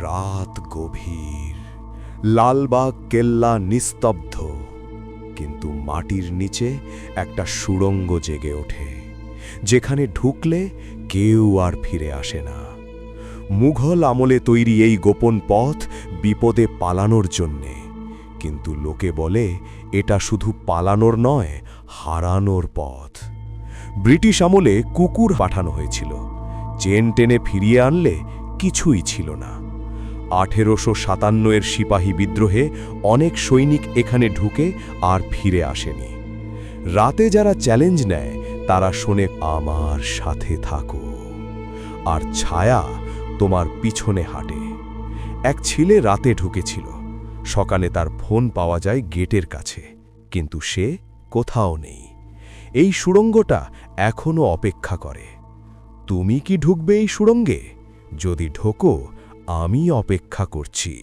রাত গভীর, লালবাগ কেল্লা নিস্তব্ধ, কিন্তু মাটির নিচে একটা সুড়ঙ্গ জেগে ওঠে, যেখানে ঢুকলে কেউ আর ফিরে আসে না। মুঘল আমলে তৈরি এই গোপন পথ বিপদে পালানোর জন্যে, কিন্তু লোকে বলে এটা শুধু পালানোর নয়, হারানোর পথ। ব্রিটিশ আমলে কুকুর পাঠানো হয়েছিল, চেন টেনে ফিরিয়ে আনলে কিছুই ছিল না। 1857 সিপাহী বিদ্রোহে অনেক সৈনিক এখানে ঢুকে আর ফিরে আসেনি। রাতে যারা চ্যালেঞ্জ নেয় তারা শোনে আমার সাথে থাকো, আর ছায়া তোমার পিছনে হাঁটে। এক ছেলে রাতে ঢুকেছিল, সকালে তার ফোন পাওয়া যায় গেটের কাছে, কিন্তু সে কোথাও নেই। এই সুড়ঙ্গটা এখনো অপেক্ষা করে। তুমি কি ঢুকবে এই সুড়ঙ্গে? যদি ঢোকো, আমি অপেক্ষা করছি।